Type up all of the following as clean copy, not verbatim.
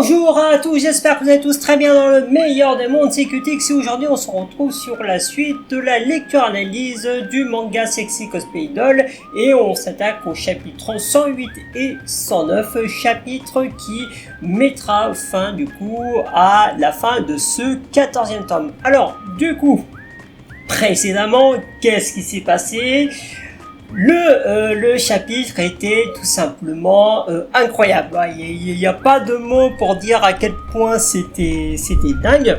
Bonjour à tous, j'espère que vous êtes tous très bien dans le meilleur des mondes, c'est QTX et aujourd'hui on se retrouve sur la suite de la lecture-analyse du manga Sexy Cosplay Idol et on s'attaque au chapitre 108 et 109, chapitre qui mettra fin du coup à la fin de ce 14e tome. Alors du coup, précédemment, qu'est-ce qui s'est passé ? Le chapitre était tout simplement incroyable. Il n'y a pas de mots pour dire à quel point c'était dingue.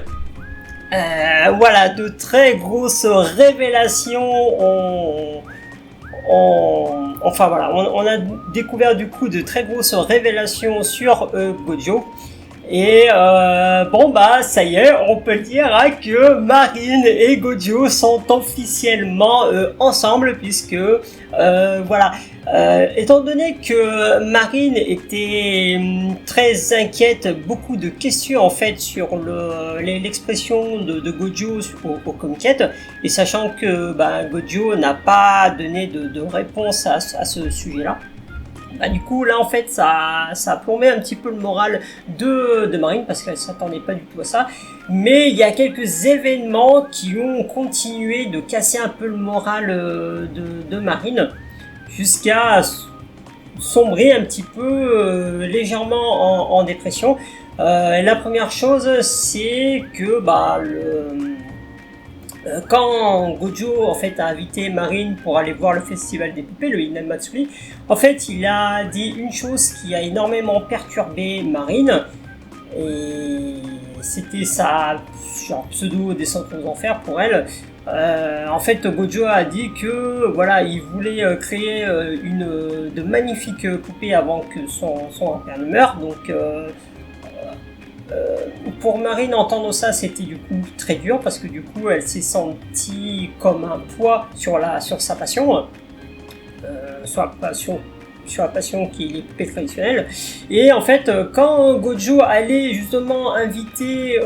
Voilà, de très grosses révélations. Enfin voilà, on a découvert du coup de très grosses révélations sur Gojo. Et bon bah ça y est, on peut dire que Marine et Gojo sont officiellement ensemble puisque voilà, étant donné que Marine était très inquiète, beaucoup de questions en fait sur l'expression de Gojo au Comiket, et sachant que Gojo n'a pas donné de réponse à ce sujet-là. Du coup là en fait ça a plombé un petit peu le moral de Marine parce qu'elle s'attendait pas du tout à ça, mais il y a quelques événements qui ont continué de casser un peu le moral de Marine jusqu'à sombrer un petit peu légèrement en dépression. La première chose c'est que quand Gojo en fait a invité Marine pour aller voir le festival des poupées, le Hinamatsuri, en fait il a dit une chose qui a énormément perturbé Marine, et c'était sa pseudo descente aux enfers pour elle. En fait Gojo a dit que voilà, il voulait créer de magnifiques poupées avant que son père ne meure, donc pour Marine, entendre ça, c'était du coup très dur parce que du coup, elle s'est sentie comme un poids sur sa passion, sur la passion qui est les poupées traditionnelles. Et en fait, quand Gojo allait justement inviter,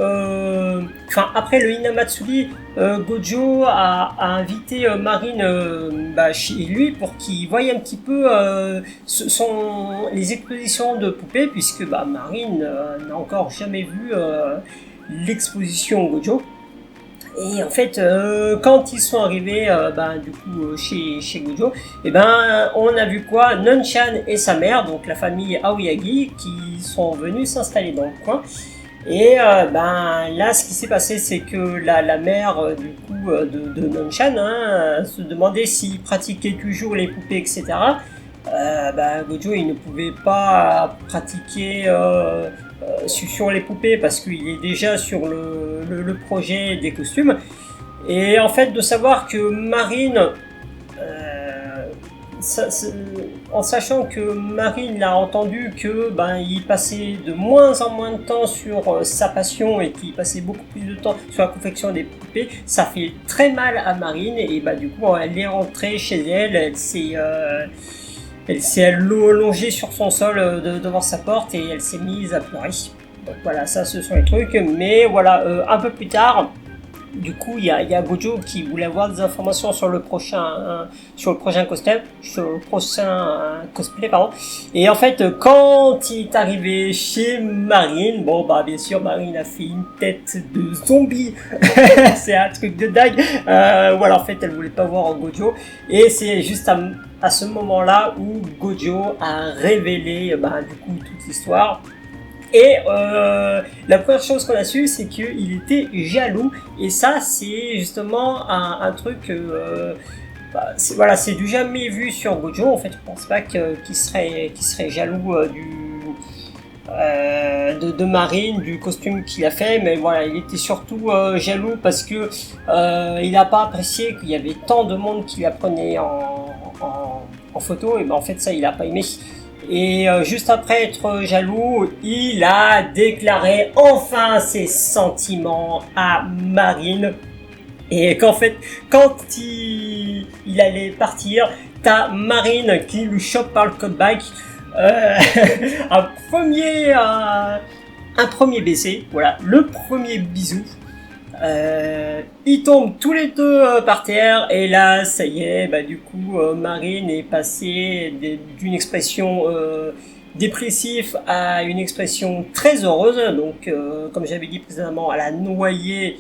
après le Hinamatsuri, Gojo a invité Marine chez lui pour qu'il voie un petit peu les expositions de poupées, puisque Marine n'a encore jamais vu l'exposition Gojo. Et en fait, quand ils sont arrivés chez Gojo, on a vu quoi ? Nonchan et sa mère, donc la famille Aoyagi, qui sont venus s'installer dans le coin. Et là, ce qui s'est passé, c'est que la mère de Nonchan se demandait s'il pratiquait toujours les poupées, etc. Gojo, il ne pouvait pas pratiquer sur les poupées parce qu'il est déjà sur le projet des costumes. Et en fait, de savoir que Marine, en sachant que Marine l'a entendu que il passait de moins en moins de temps sur sa passion et qu'il passait beaucoup plus de temps sur la confection des poupées, ça fait très mal à Marine. Et du coup, elle est rentrée chez elle, elle s'est allongée sur son sol devant sa porte et elle s'est mise à pleurer. Donc voilà, ça ce sont les trucs. Mais voilà, un peu plus tard, du coup, il y a Gojo qui voulait avoir des informations sur le prochain cosplay, pardon. Et en fait, quand il est arrivé chez Marine, bien sûr, Marine a fait une tête de zombie. C'est un truc de dingue. Voilà, en fait, elle voulait pas voir Gojo. Et c'est juste à ce moment-là où Gojo a révélé, du coup, toute l'histoire. Et la première chose qu'on a su, c'est qu'il était jaloux, et ça c'est justement un truc c'est du jamais vu sur Gojo. En fait, je pense pas qu'il serait jaloux de Marine, du costume qu'il a fait, mais voilà, il était surtout jaloux parce que il n'a pas apprécié qu'il y avait tant de monde qui la prenait en photo, et en fait ça il a pas aimé. Et juste après être jaloux, il a déclaré enfin ses sentiments à Marine. Et qu'en fait, quand il allait partir, t'as Marine qui lui chope par le code bike un premier baiser, voilà, le premier bisou. Ils tombent tous les deux par terre, et là ça y est, du coup Marine est passée d'une expression dépressif à une expression très heureuse. Donc, comme j'avais dit précédemment, elle a noyé,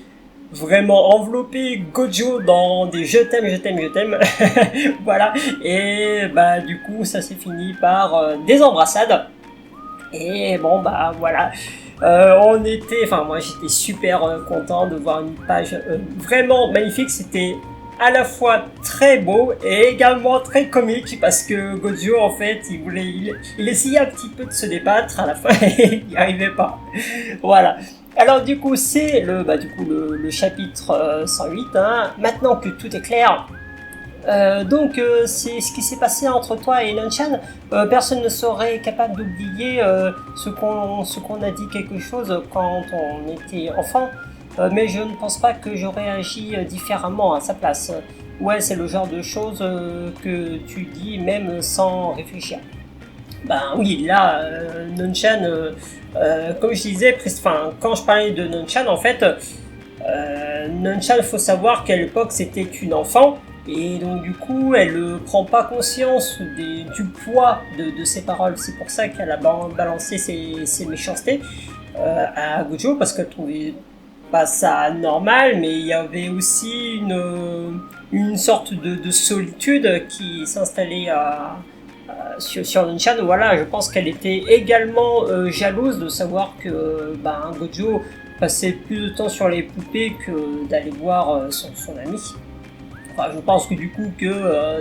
vraiment enveloppé Gojo dans des je t'aime, je t'aime, je t'aime. Voilà. Et bah du coup, ça s'est fini par des embrassades. Et bon bah voilà. Moi j'étais super content de voir une page vraiment magnifique. C'était à la fois très beau et également très comique parce que Gojo en fait il essayait un petit peu de se débattre à la fin et il n'y arrivait pas. Voilà. Alors du coup c'est le chapitre 108. Hein. Maintenant que tout est clair. C'est ce qui s'est passé entre toi et Nanchan. Personne ne serait capable d'oublier ce qu'on a dit quelque chose quand on était enfant. Mais je ne pense pas que j'aurais agi différemment à sa place. Ouais, c'est le genre de choses que tu dis même sans réfléchir. Ben oui, là, Nanchan, comme je disais, quand je parlais de Nanchan, en fait, Nanchan, il faut savoir qu'à l'époque c'était une enfant. Et donc du coup, elle ne prend pas conscience du poids de ses paroles. C'est pour ça qu'elle a balancé ses méchancetés à Gojo, parce qu'elle trouvait pas ça normal, mais il y avait aussi une sorte de solitude qui s'installait sur Nanchan. Voilà, je pense qu'elle était également jalouse de savoir que Gojo passait plus de temps sur les poupées que d'aller voir son ami. Enfin, je pense que du coup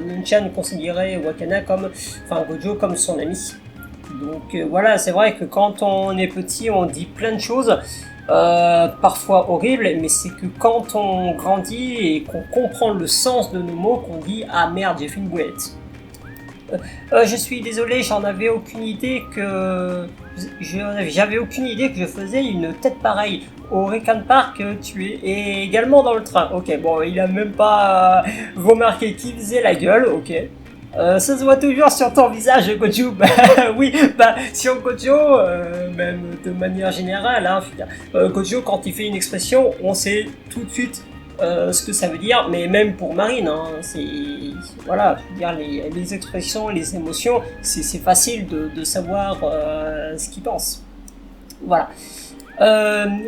Nanchan considérait Gojo comme son ami. Donc voilà, c'est vrai que quand on est petit, on dit plein de choses, parfois horribles, mais c'est que quand on grandit et qu'on comprend le sens de nos mots, qu'on dit « Ah merde, j'ai fait une boulette ». Je suis désolé, j'avais aucune idée que je faisais une tête pareille. Au Rican Park, tu es également dans le train. Ok, bon, il a même pas remarqué qui faisait la gueule, ok. Ça se voit toujours sur ton visage, Gojo. Oui, sur Gojo, même de manière générale, hein, Gojo, quand il fait une expression, on sait tout de suite ce que ça veut dire, mais même pour Marine, hein, voilà, je veux dire, les expressions, les émotions, c'est facile de savoir ce qu'il pense. Voilà.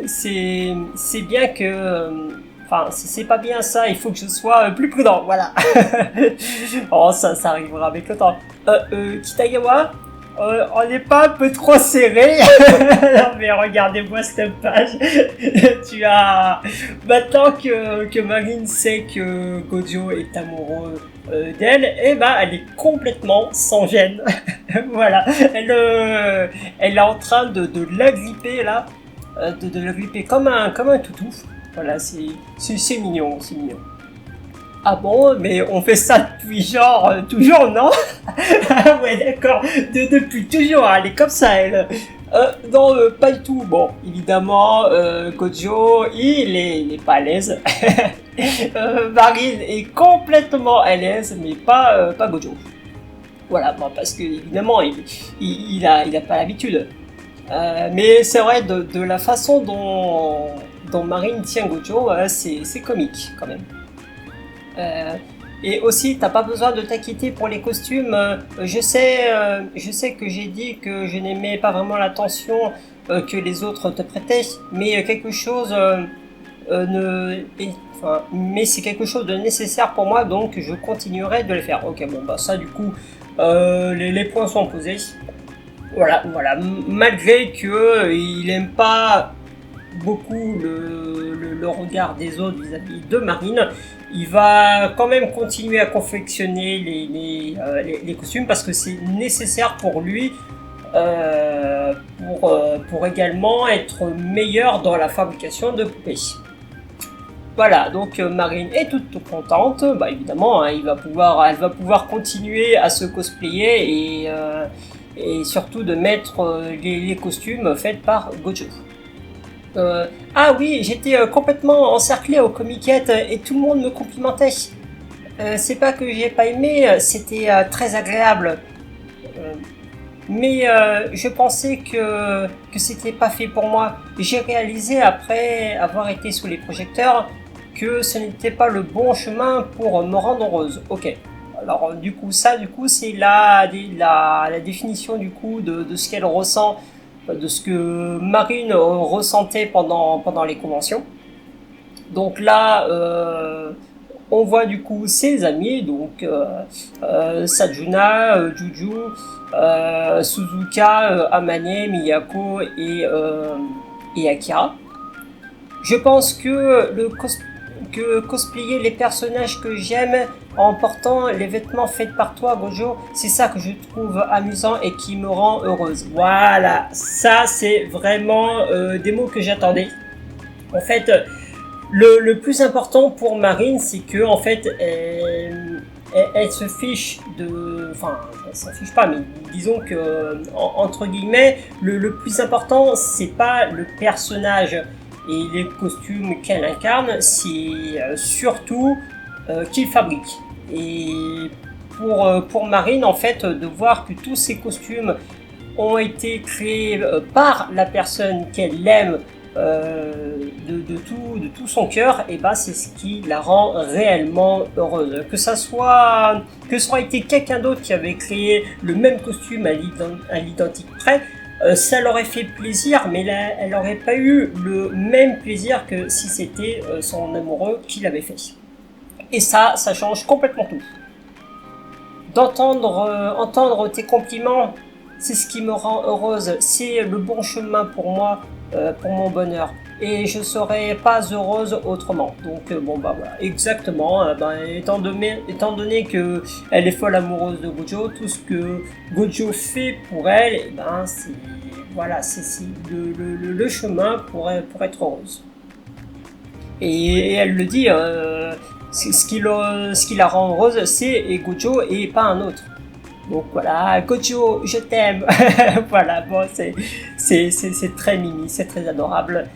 C'est bien que... c'est pas bien ça, il faut que je sois plus prudent, voilà. Oh, ça arrivera avec le temps. Kitagawa, on n'est pas un peu trop serré. Non mais regardez-moi cette page. Tu as... Maintenant que Marine sait que Gojo est amoureux d'elle, elle est complètement sans gêne. Voilà, elle est en train de l'agripper là. De la gripper comme un toutou. Voilà, c'est mignon, c'est mignon. Ah bon, mais on fait ça depuis toujours, non? Ouais, d'accord, depuis toujours, elle est comme ça, elle. Non, pas du tout. Bon, évidemment, Gojo, il est pas à l'aise. Marine est complètement à l'aise, mais pas Gojo. Voilà, bon, parce que évidemment, il a pas l'habitude. Mais c'est vrai, de la façon dont Marine tient Gojo, c'est comique quand même. Et aussi, t'as pas besoin de t'inquiéter pour les costumes. Je sais que j'ai dit que je n'aimais pas vraiment l'attention que les autres te prêtaient, mais mais c'est quelque chose de nécessaire pour moi, donc je continuerai de le faire. Ok, bon bah ça du coup, les points sont posés. Voilà, malgré que il aime pas beaucoup le regard des autres vis-à-vis de Marine, il va quand même continuer à confectionner les costumes parce que c'est nécessaire pour lui pour également être meilleur dans la fabrication de poupées. Voilà, donc Marine est toute contente, évidemment, hein, elle va pouvoir continuer à se cosplayer et surtout de mettre les costumes faits par Gojo. Ah oui, j'étais complètement encerclé au Comiquette et tout le monde me complimentait. C'est pas que j'ai pas aimé, c'était très agréable. Mais je pensais que c'était pas fait pour moi. J'ai réalisé après avoir été sous les projecteurs que ce n'était pas le bon chemin pour me rendre heureuse. Ok. Alors du coup c'est la définition du coup de ce qu'elle ressent, de ce que Marine ressentait pendant les conventions. Donc là, on voit du coup ses amis, donc Sajuna, Juju, Suzuka, Amane, Miyako et Akira. Je pense que cosplayer les personnages que j'aime en portant les vêtements faits par toi, Gojo, c'est ça que je trouve amusant et qui me rend heureuse. Voilà, ça c'est vraiment des mots que j'attendais. En fait, le plus important pour Marine, c'est que en fait, elle se fiche de, enfin, elle s'en fiche pas, mais disons que entre guillemets, le plus important, c'est pas le personnage et les costumes qu'elle incarne, c'est surtout qu'il fabrique. Et pour Marine, en fait, de voir que tous ces costumes ont été créés par la personne qu'elle aime de tout son cœur, et bah c'est ce qui la rend réellement heureuse. Que ça aurait été quelqu'un d'autre qui avait créé le même costume à l'identique près, ça l'aurait fait plaisir, mais là, elle n'aurait pas eu le même plaisir que si c'était son amoureux qui l'avait fait. Et ça change complètement tout. Entendre tes compliments, c'est ce qui me rend heureuse, c'est le bon chemin pour moi, pour mon bonheur. Et je serais pas heureuse autrement. Donc bon bah voilà, exactement. Étant donné que elle est folle amoureuse de Gojo, tout ce que Gojo fait pour elle, et ben c'est voilà, c'est le chemin pour être heureuse. Et elle le dit, ce qui la rend heureuse, c'est Gojo et pas un autre. Donc voilà, Gojo, je t'aime. Voilà, bon, c'est très mimi, c'est très adorable.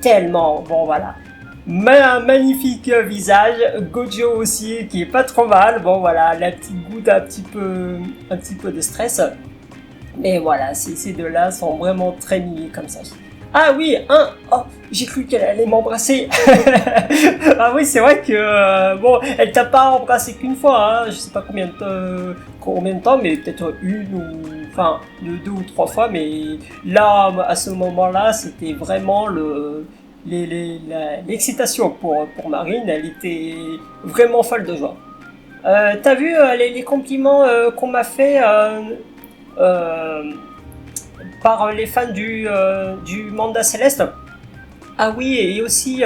Tellement, bon voilà. Un magnifique visage, Gojo aussi, qui est pas trop mal. Bon voilà, la petite goutte un petit peu de stress. Mais voilà, ces deux-là sont vraiment très mimi comme ça. Ah oui, oh, j'ai cru qu'elle allait m'embrasser. Ah oui, c'est vrai que bon, elle t'a pas embrassé qu'une fois, hein. Je sais pas combien de temps, mais peut-être deux ou trois fois. Mais là, à ce moment-là, c'était vraiment l'excitation pour Marine. Elle était vraiment folle de joie. T'as vu les compliments qu'on m'a fait par les fans du Manda Céleste? Ah oui, et aussi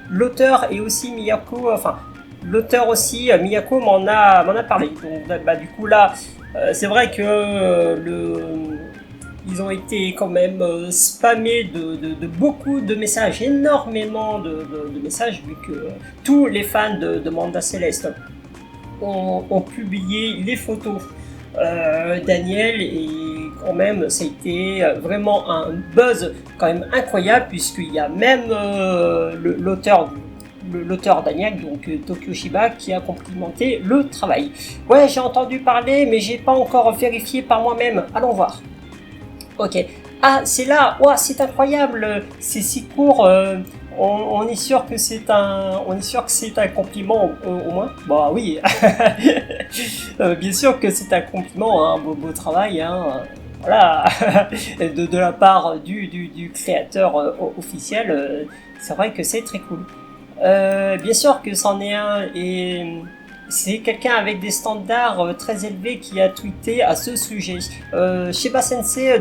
l'auteur et aussi Miyako, l'auteur aussi Miyako m'en a parlé. Donc bah, du coup là, c'est vrai que ils ont été quand même spammés de beaucoup de messages, énormément de messages, vu que tous les fans de Manda Céleste ont publié les photos Daniel, et quand même ça a été vraiment un buzz quand même incroyable, puisqu'il y a même l'auteur Daniel, donc Tokyo Shiba, qui a complimenté le travail. Ouais, j'ai entendu parler, mais j'ai pas encore vérifié par moi-même. Allons voir. Ok. Ah, c'est là. Ouah, c'est incroyable. C'est si court. On est sûr que c'est un compliment au moins. Bah oui. Bien sûr que c'est un compliment, hein. Beau travail, hein. Voilà. de la part du créateur officiel. C'est vrai que c'est très cool. Bien sûr que c'en est un, et c'est quelqu'un avec des standards très élevés qui a tweeté à ce sujet. Shiba Sensei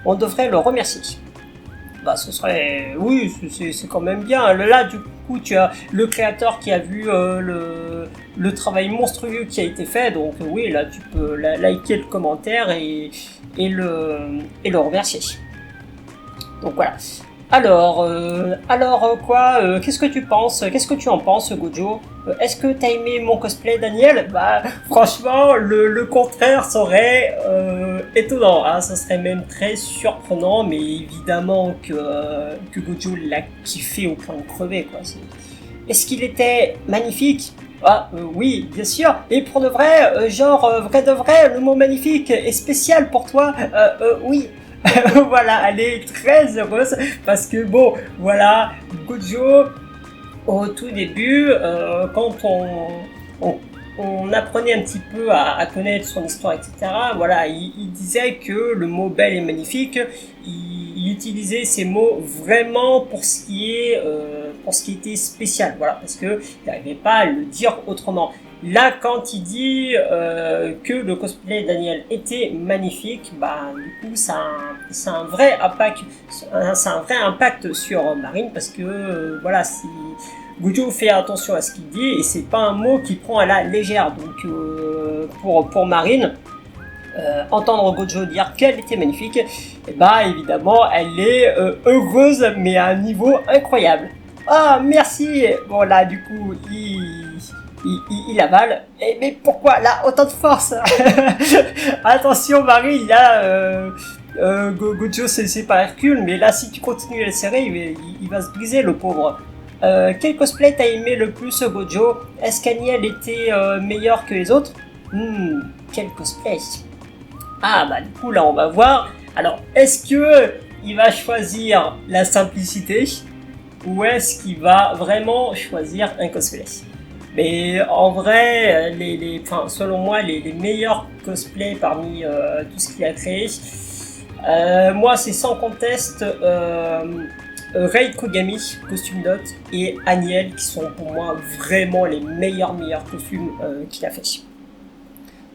on devrait le remercier. Bah, ce serait, oui, c'est quand même bien. Là, du coup, tu as le créateur qui a vu le travail monstrueux qui a été fait. Donc oui, là, tu peux liker le commentaire et le remercier. Donc voilà. Alors quoi, qu'est-ce que tu penses? Qu'est-ce que tu en penses, Gojo? Est-ce que t'as aimé mon cosplay, Daniel? Bah, franchement, le contraire serait étonnant, hein. Ça serait même très surprenant, mais évidemment que Gojo l'a kiffé au point de crever, quoi. Est-ce qu'il était magnifique? Ah, oui, bien sûr. Et pour de vrai, vrai de vrai, le mot magnifique est spécial pour toi? Oui. Voilà, elle est très heureuse parce que bon, voilà, Gojo, au tout début, quand on apprenait un petit peu à connaître son histoire, etc., voilà, il disait que le mot belle et magnifique, il utilisait ces mots vraiment pour ce qui est, pour ce qui était spécial, voilà, parce que il n'arrivait pas à le dire autrement. Là, quand il dit que le cosplay de Daniel était magnifique, bah du coup, ça a un vrai impact sur Marine, parce que voilà, si Gojo fait attention à ce qu'il dit et c'est pas un mot qu'il prend à la légère. Donc pour Marine, entendre Gojo dire qu'elle était magnifique, et bah évidemment elle est heureuse mais à un niveau incroyable. Ah merci. Bon là du coup il avale. Mais pourquoi là autant de force? Attention Marie, là Gojo c'est pas Hercule, mais là si tu continues à le serrer il va se briser le pauvre. Quel cosplay t'as aimé le plus, Gojo? Est-ce qu'Aniel était meilleur que les autres? Quel cosplay? Ah bah du coup là on va voir. Alors est-ce que il va choisir la simplicité ou est-ce qu'il va vraiment choisir un cosplay? Mais en vrai, selon moi, les meilleurs cosplays parmi tout ce qu'il a créé, moi c'est sans conteste Rei Kogami, costume d'hôte, et Aniel, qui sont pour moi vraiment les meilleurs costumes qu'il a fait.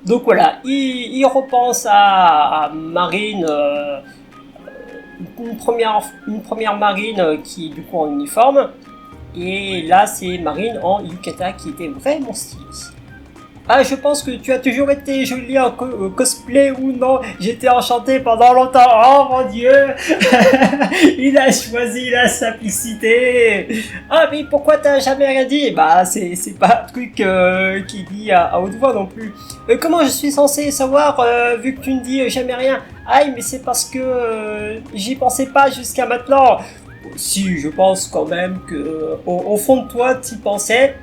Donc voilà, il repense à Marine, une première Marine qui est du coup en uniforme, et là c'est Marine en yukata qui était vraiment stylée. Ah, je pense que tu as toujours été jolie en cosplay ou non? J'étais enchanté pendant longtemps. Oh mon dieu. Il a choisi la simplicité. Ah, mais pourquoi t'as jamais rien dit? Bah, c'est pas un truc qu'il dit à haute voix non plus. Comment je suis censé savoir vu que tu ne dis jamais rien? Aïe, mais c'est parce que j'y pensais pas jusqu'à maintenant. Si, je pense quand même que au fond de toi, t'y pensais.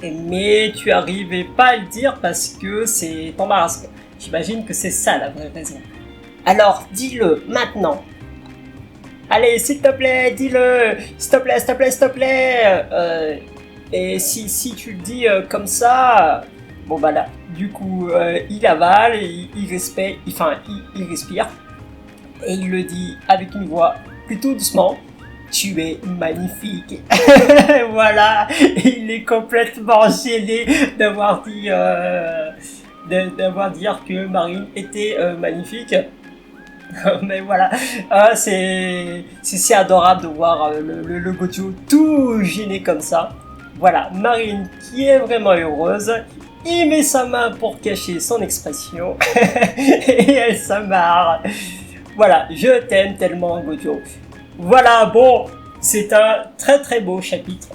Mais tu arrivais pas à le dire parce que c'est embarrassant. J'imagine que c'est ça la vraie raison. Alors, dis-le maintenant. Allez, s'il te plaît, dis-le. S'il te plaît, s'il te plaît, s'il te plaît. Et si tu le dis comme ça, bon bah là, du coup, il avale, il respire, et il le dit avec une voix plutôt doucement. Tu es magnifique. Voilà, il est complètement gêné d'avoir dit que Marine était magnifique. Mais voilà, c'est adorable de voir le Gojo tout gêné comme ça. Voilà, Marine qui est vraiment heureuse. Il met sa main pour cacher son expression et elle s'amarre. Voilà, je t'aime tellement, Gojo. Voilà, bon, c'est un très beau chapitre.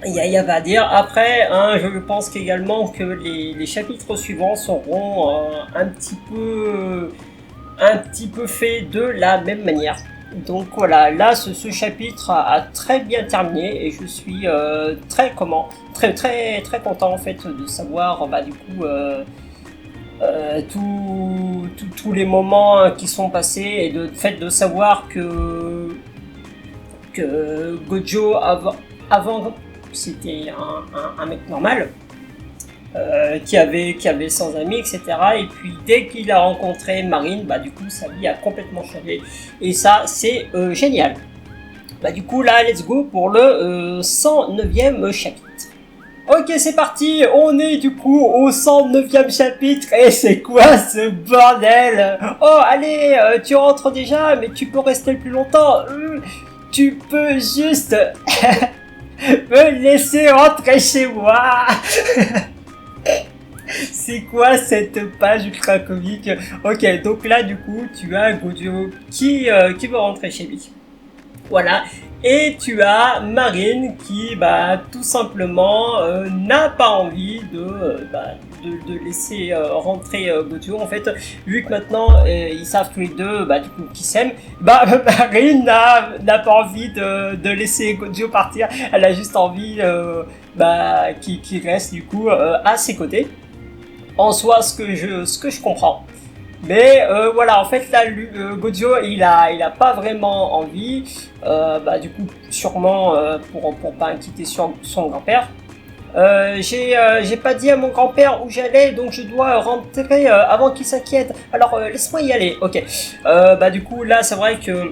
Il y a pas à dire. Après, hein, je pense qu'également que les chapitres suivants seront un petit peu faits de la même manière. Donc voilà, là ce chapitre a très bien terminé et je suis très content en fait de savoir du coup tous les moments qui sont passés et de fait de savoir que Gojo avant c'était un mec normal qui avait sans amis, etc. Et puis dès qu'il a rencontré Marine, du coup sa vie a complètement changé et ça c'est génial. Du coup là let's go pour le 109e chapitre. Ok, c'est parti, on est du coup au 109e chapitre, et c'est quoi ce bordel? Oh, allez, tu rentres déjà, mais tu peux rester le plus longtemps. Tu peux juste me laisser rentrer chez moi. C'est quoi cette page ultra comique? Ok, donc là du coup, tu as Gojo qui veut rentrer chez lui. Voilà. Et tu as Marine qui, tout simplement, n'a pas envie de laisser rentrer Gojo. En fait, vu que maintenant ils savent tous les deux, du coup, qu'ils s'aiment, Marine n'a pas envie de laisser Gojo partir. Elle a juste envie qu'il reste du coup à ses côtés. En soi, ce que je comprends. Mais voilà, en fait là, Gojo, il a pas vraiment envie, du coup, sûrement pour pas inquiéter son grand-père. J'ai pas dit à mon grand-père où j'allais, donc je dois rentrer avant qu'il s'inquiète. Alors laisse-moi y aller. Ok. Bah du coup là c'est vrai que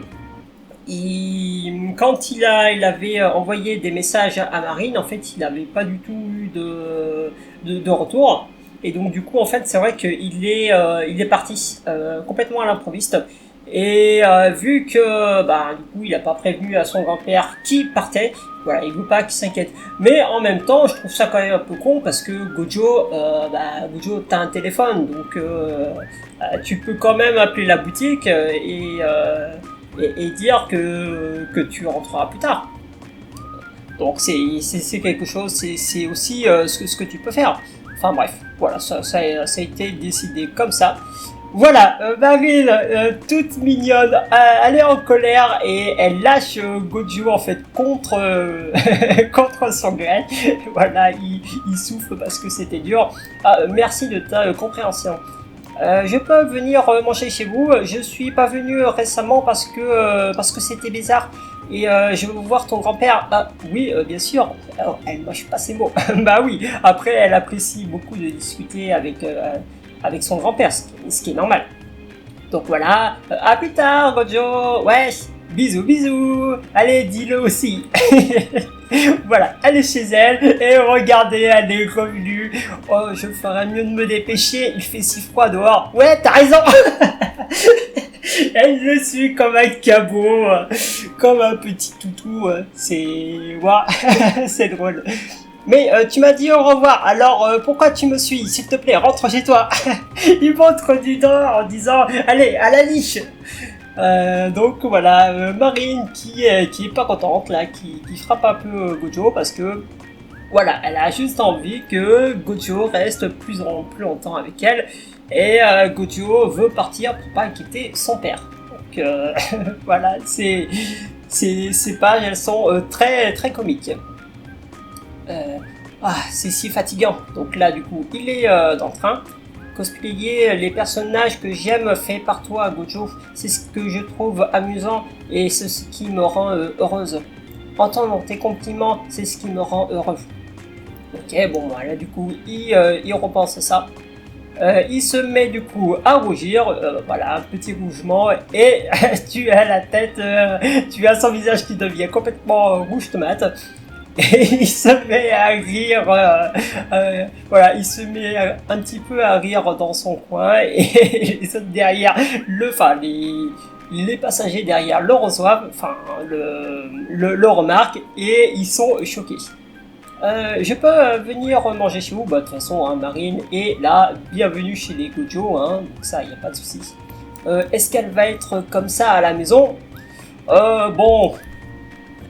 quand il avait envoyé des messages à Marine, en fait il n'avait pas du tout eu de retour. Et donc du coup en fait c'est vrai il est parti complètement à l'improviste. Et vu que bah, du coup il n'a pas prévenu à son grand-père qui partait, voilà, il veut pas qu'il s'inquiète. Mais en même temps, je trouve ça quand même un peu con parce que Gojo, t'as un téléphone, donc tu peux quand même appeler la boutique et dire que tu rentreras plus tard. Donc c'est quelque chose, c'est aussi ce que tu peux faire. Enfin bref, voilà, ça a été décidé comme ça. Voilà, Marine, toute mignonne, elle est en colère et elle lâche Gojo en fait contre contre son gré. Voilà, il souffle parce que c'était dur. Ah, merci de ta compréhension. Je peux venir manger chez vous. Je suis pas venu récemment parce que c'était bizarre. Et je veux voir ton grand-père. Ah oui, bien sûr. Alors, elle mâche pas ses mots. Bah oui. Après, elle apprécie beaucoup de discuter avec son grand-père, ce qui est normal. Donc voilà. À plus tard, Gojo. Ouais. Bisous, bisous. Allez, dis-le aussi. Voilà, elle est chez elle et regardez, elle est revenue. Oh, je ferais mieux de me dépêcher, il fait si froid dehors. Ouais, t'as raison. Elle le suit comme un cabot, comme un petit toutou. C'est ouah, c'est drôle. Mais tu m'as dit au revoir, alors pourquoi tu me suis? S'il te plaît, rentre chez toi. Il montre du doigt en disant allez, à la niche. Donc voilà, Marine qui est pas contente là, qui frappe un peu Gojo parce que voilà, elle a juste envie que Gojo reste plus longtemps avec elle et Gojo veut partir pour pas quitter son père. Donc voilà, ces pages elles sont très très comiques. C'est si fatigant. Donc là du coup, il est dans le train. Cosplayer les personnages que j'aime fait par toi, Gojo, c'est ce que je trouve amusant et c'est ce qui me rend heureuse. Entendre tes compliments, c'est ce qui me rend heureux. Ok, bon, là du coup, il repense à ça. Il se met du coup à rougir, voilà, un petit rougement, et tu as la tête, tu as son visage qui devient complètement rouge tomate. Et il se met à rire, voilà, il se met un petit peu à rire dans son coin et les autres derrière, les passagers derrière le reçoivent, enfin le remarquent et ils sont choqués. Je peux venir manger chez vous, bah de toute façon, hein, Marine est là, bienvenue chez les Gojo, hein, donc ça, il n'y a pas de souci. Est-ce qu'elle va être comme ça à la maison? Bon.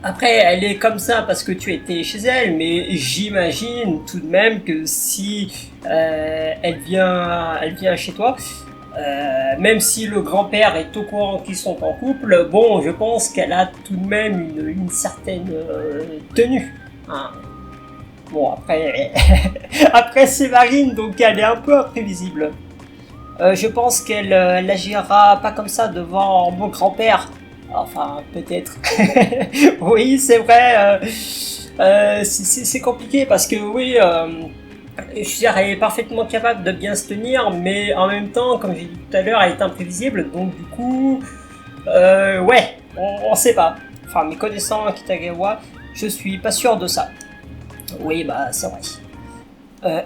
Après, elle est comme ça parce que tu étais chez elle, mais j'imagine tout de même que si elle vient chez toi, même si le grand-père est au courant qu'ils sont en couple, bon, je pense qu'elle a tout de même une certaine tenue. Hein. Bon, après, après c'est Marine, donc elle est un peu imprévisible. Je pense qu'elle agira pas comme ça devant mon grand-père. Enfin, peut-être. Oui, c'est vrai. C'est compliqué parce que oui, je veux dire, elle est parfaitement capable de bien se tenir, mais en même temps, comme j'ai dit tout à l'heure, elle est imprévisible. Donc du coup, ouais, on sait pas. Enfin, me connaissant Kitagawa, je suis pas sûr de ça. Oui, bah c'est vrai.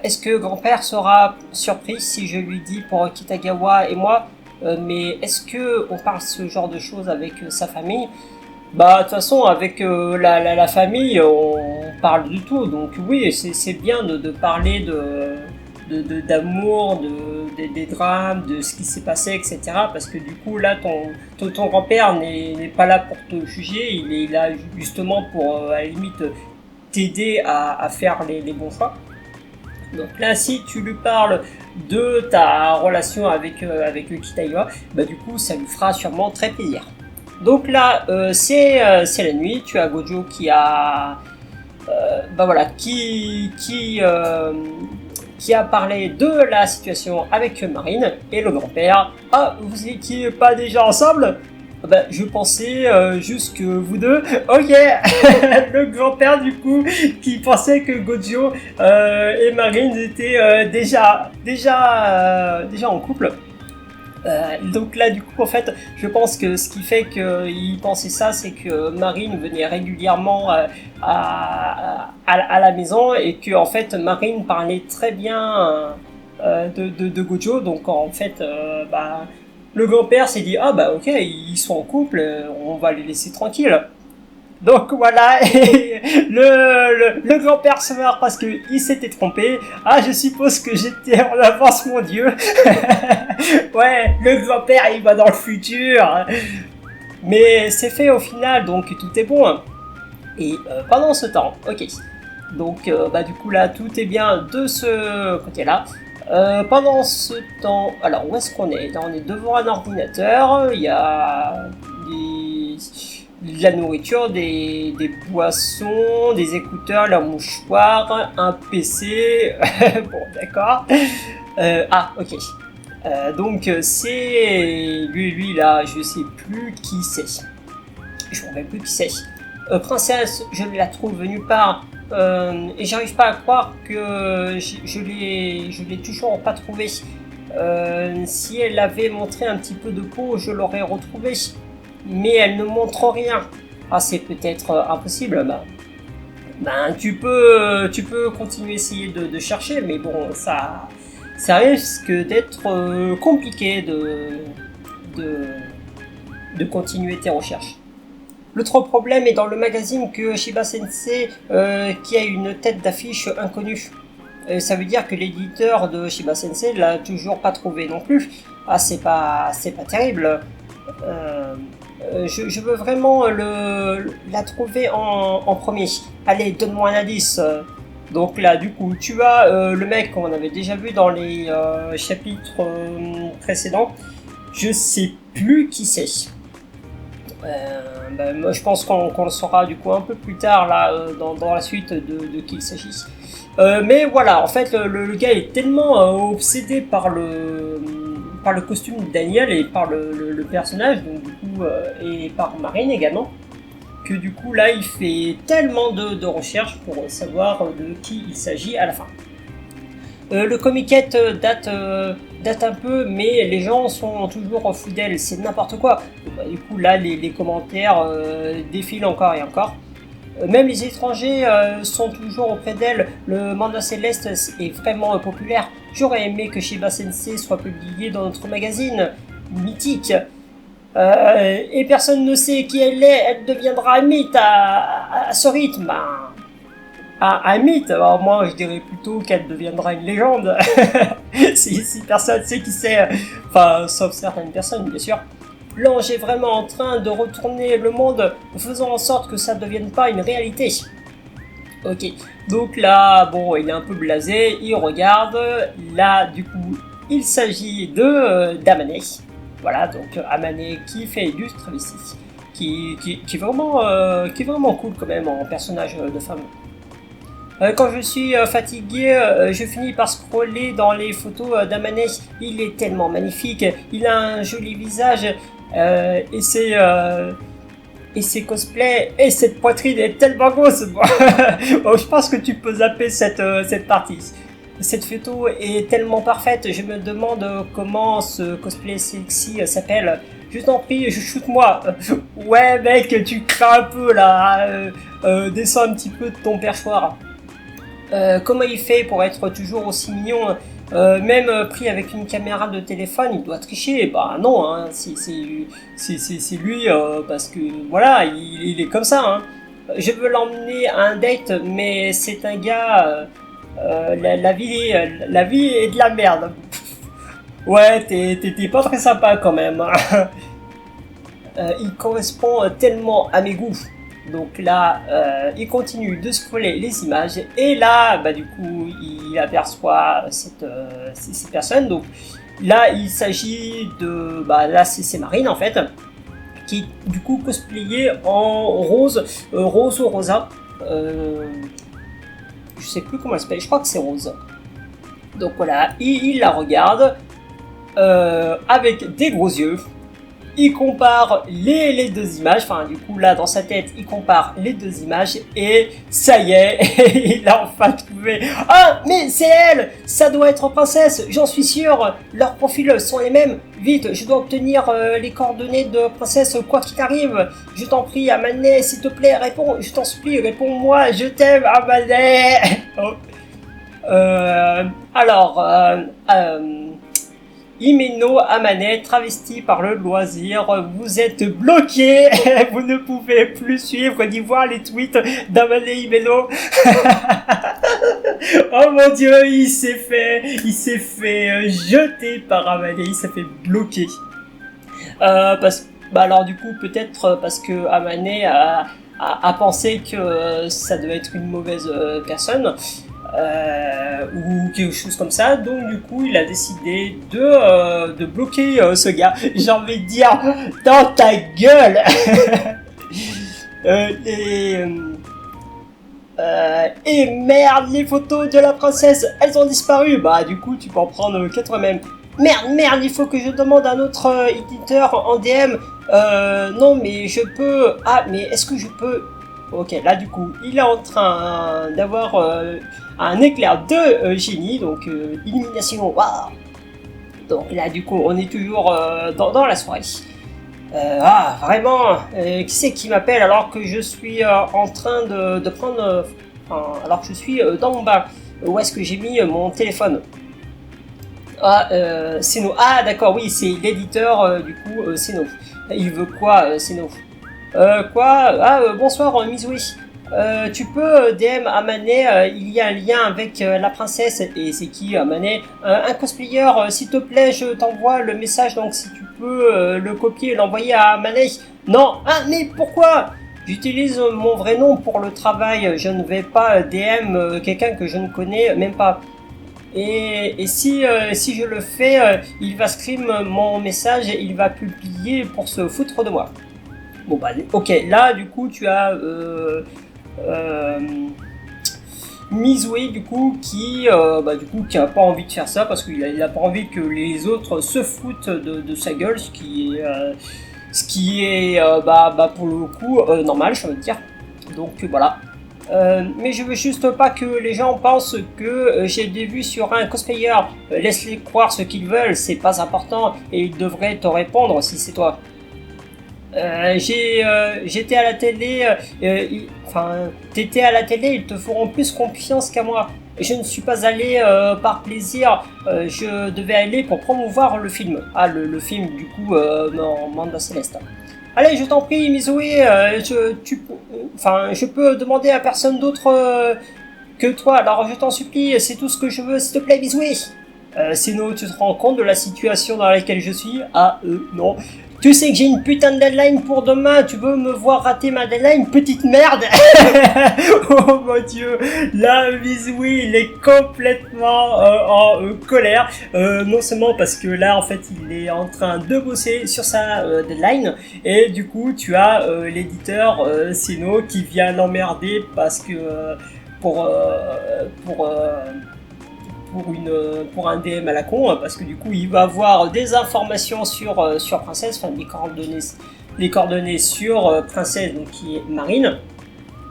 Est-ce que grand-père sera surpris si je lui dis pour Kitagawa et moi? Mais est-ce que on parle ce genre de choses avec sa famille? Bah de toute façon avec la famille on parle du tout, donc oui c'est bien de parler d'amour, des drames, de ce qui s'est passé, etc. Parce que du coup là ton grand-père n'est pas là pour te juger, il est là justement pour à la limite t'aider à faire les bons choix. Donc là, si tu lui parles de ta relation avec Kitagawa, bah du coup, ça lui fera sûrement très plaisir. Donc là, c'est la nuit. Tu as Gojo qui a, bah voilà, qui a parlé de la situation avec Marine et le grand-père. Ah, vous étiez pas déjà ensemble? Bah, je pensais juste que vous deux, ok, le grand-père du coup, qui pensait que Gojo et Marine étaient déjà en couple. Donc là, du coup, en fait, je pense que ce qui fait qu'il pensait ça, c'est que Marine venait régulièrement à la maison et que, en fait, Marine parlait très bien de Gojo. Donc, en fait, bah, le grand-père s'est dit, ah bah ok, ils sont en couple, on va les laisser tranquilles. Donc voilà, et le grand-père se meurt parce qu'il s'était trompé. Ah, je suppose que j'étais en avance, mon Dieu. Ouais, le grand-père il va dans le futur. Mais c'est fait au final, donc tout est bon. Et pendant ce temps, ok. Donc bah du coup là, tout est bien de ce côté-là. Pendant ce temps, alors où est-ce qu'on est? Là, on est devant un ordinateur. Il y a de la nourriture, des boissons, des écouteurs, la mouchoir, un PC. Bon, d'accord. Ah, ok. Donc c'est lui là, je sais plus qui c'est. Je me rappelle plus qui c'est. Princesse, je la trouve nulle part. Et j'arrive pas à croire que je l'ai toujours pas trouvée. Si elle avait montré un petit peu de peau, je l'aurais retrouvée. Mais elle ne montre rien. Ah, c'est peut-être impossible. Ben, tu peux continuer à essayer de chercher, mais bon, ça risque d'être compliqué de continuer tes recherches. L'autre problème est dans le magazine que Shiba Sensei qui a une tête d'affiche inconnue. Ça veut dire que l'éditeur de Shiba Sensei l'a toujours pas trouvé non plus. Ah, c'est pas terrible. Je veux vraiment la trouver en premier. Allez, donne-moi un indice. Donc là, du coup, tu as le mec qu'on avait déjà vu dans les chapitres précédents. Je sais plus qui c'est. Moi, je pense qu'on le saura du coup un peu plus tard là dans la suite de qui il s'agit. Mais voilà, en fait, le gars est tellement obsédé par le costume de Daniel et par le personnage, donc du coup, et par Marine également, que du coup là il fait tellement de recherches pour savoir de qui il s'agit à la fin. Le comiquette date un peu, mais les gens sont toujours fidèles, c'est n'importe quoi. Du coup là les commentaires défilent encore et encore. Même les étrangers sont toujours auprès d'elle. Le mandat céleste est vraiment populaire. J'aurais aimé que Shiba Sensei soit publié dans notre magazine mythique. Et personne ne sait qui elle est. Elle deviendra un mythe à ce rythme. Un mythe. Alors moi, je dirais plutôt qu'elle deviendra une légende. si personne sait qui c'est. Enfin, sauf certaines personnes, bien sûr. L'ange est vraiment en train de retourner le monde, faisant en sorte que ça ne devienne pas une réalité. Ok, donc là, bon, il est un peu blasé, il regarde. Là, du coup, il s'agit d'Amane. Voilà, donc Amane qui fait du travesti, qui est vraiment cool quand même en personnage de femme. Quand je suis fatigué, je finis par scroller dans les photos d'Amane. Il est tellement magnifique, il a un joli visage et ses cosplays et cette poitrine est tellement grosse. Oh, je pense que tu peux zapper cette partie. Cette photo est tellement parfaite, je me demande comment ce cosplay sexy s'appelle. Je t'en prie, shoot-moi. Ouais mec, tu crains un peu là. Descends un petit peu de ton perchoir. Comment il fait pour être toujours aussi mignon même pris avec une caméra de téléphone, il doit tricher. Bah non, hein, c'est lui parce que voilà, il est comme ça. Hein. Je veux l'emmener à un date, mais c'est un gars. La vie est de la merde. Ouais, t'es pas très sympa quand même. Hein. Il correspond tellement à mes goûts. Donc là, il continue de scroller les images et là, bah, du coup, il aperçoit ces personnes. Donc là, il s'agit de, bah, là, c'est Marine en fait, qui du coup cosplayée en rose, rose ou rosa. Je sais plus comment elle s'appelle. Je crois que c'est rose. Donc voilà, il la regarde avec des gros yeux. il compare les deux images, enfin du coup là dans sa tête il compare les deux images et ça y est, il a enfin trouvé. Ah mais c'est elle, ça doit être princesse, j'en suis sûr, leurs profils sont les mêmes, vite je dois obtenir les coordonnées de princesse quoi qu'il arrive, je t'en prie Amane s'il te plaît réponds, je t'en supplie réponds-moi, je t'aime Amane. Oh. Himeno Amane, travesti par le loisir, vous êtes bloqué, vous ne pouvez plus suivre ni voir les tweets d'Amane Himeno. Oh mon dieu, il s'est fait jeter par Amane, il s'est fait bloquer. Alors du coup, peut-être parce que Amane a pensé que ça devait être une mauvaise personne. Ou quelque chose comme ça, donc du coup il a décidé de bloquer ce gars. J'ai envie de dire dans ta gueule. Et merde, les photos de la princesse elles ont disparu. Bah du coup tu peux en prendre 4 toi-même. Merde, il faut que je demande à un autre éditeur en DM. Non mais je peux. Ah mais est-ce que je peux. Ok, là du coup, il est en train d'avoir un éclair de génie, donc illumination, waouh. Donc là du coup, on est toujours dans la soirée. Vraiment, qui c'est qui m'appelle alors que je suis en train de prendre... alors que je suis dans mon bar. Où est-ce que j'ai mis mon téléphone? Seno. Ah d'accord, oui, c'est l'éditeur du coup, Seno. Il veut quoi, Seno? Bonsoir Mizui. Tu peux DM Amane, il y a un lien avec la princesse. Et c'est qui Amane? Un cosplayer, s'il te plaît, je t'envoie le message, donc si tu peux le copier et l'envoyer à Amane. Non, mais pourquoi? J'utilise mon vrai nom pour le travail, je ne vais pas DM quelqu'un que je ne connais même pas. Et si je le fais, il va scream mon message et il va publier pour se foutre de moi. Bon bah ok, là du coup tu as Mizue du coup qui a pas envie de faire ça parce qu'il a pas envie que les autres se foutent de sa gueule, ce qui est pour le coup normal, je veux dire. Donc voilà. Mais je veux juste pas que les gens pensent que j'ai des vues sur un cosplayer. Laisse-les croire ce qu'ils veulent, c'est pas important et ils devraient te répondre si c'est toi. J'étais à la télé, t'étais à la télé, ils te feront plus confiance qu'à moi. Je ne suis pas allé par plaisir, je devais aller pour promouvoir le film. Ah, le film du coup, Manda Céleste. Allez, je t'en prie, Mizue, je peux demander à personne d'autre que toi, alors je t'en supplie, c'est tout ce que je veux, s'il te plaît, Mizue. Sinon, tu te rends compte de la situation dans laquelle je suis? Non. Tu sais que j'ai une putain de deadline pour demain, tu veux me voir rater ma deadline, petite merde. Oh mon dieu, là Mizui il est complètement en colère, non seulement parce que là en fait il est en train de bosser sur sa deadline, et du coup tu as l'éditeur Sino qui vient l'emmerder parce que pour un DM à la con, parce que du coup il va avoir des informations sur Princesse, enfin les coordonnées sur Princesse, donc qui est Marine.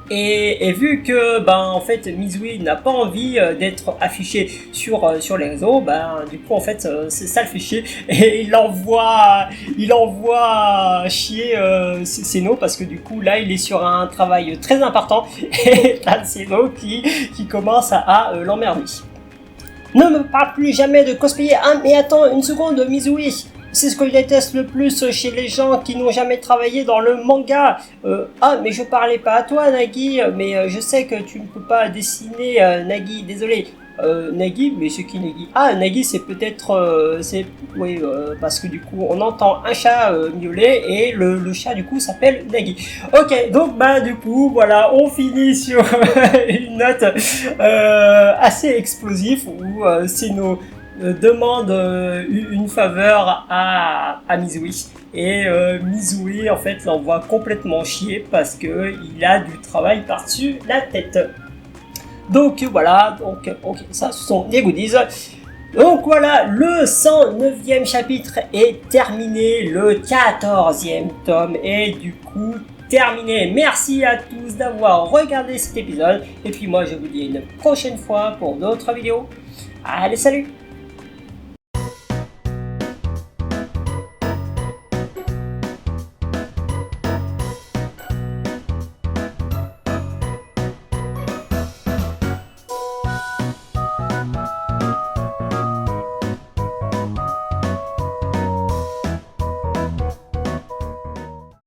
Et vu que en fait Mizui n'a pas envie d'être affiché sur les réseaux, du coup en fait c'est ça le fait chier, et il envoie chier Seno, parce que du coup là il est sur un travail très important et t'as Seno qui commence à l'emmerder. Ne me parle plus jamais de cosplayer. Mais attends une seconde, Mizui. C'est ce que je déteste le plus chez les gens qui n'ont jamais travaillé dans le manga. Mais je parlais pas à toi, Nagi. Mais je sais que tu ne peux pas dessiner, Nagi. Désolé. Nagi, mais c'est qui Nagi? Nagi, c'est peut-être... parce que du coup, on entend un chat miauler et le chat, du coup, s'appelle Nagi. Ok, donc, du coup, voilà, on finit sur une note assez explosive où Seno demande une faveur à Mizui. Et Mizui, en fait, l'envoie complètement chier parce qu'il a du travail par-dessus la tête. Donc voilà, ok, ça ce sont des goodies. Donc voilà, le 109e chapitre est terminé, le 14e tome est du coup terminé. Merci à tous d'avoir regardé cet épisode, et puis moi je vous dis une prochaine fois pour d'autres vidéos. Allez, salut!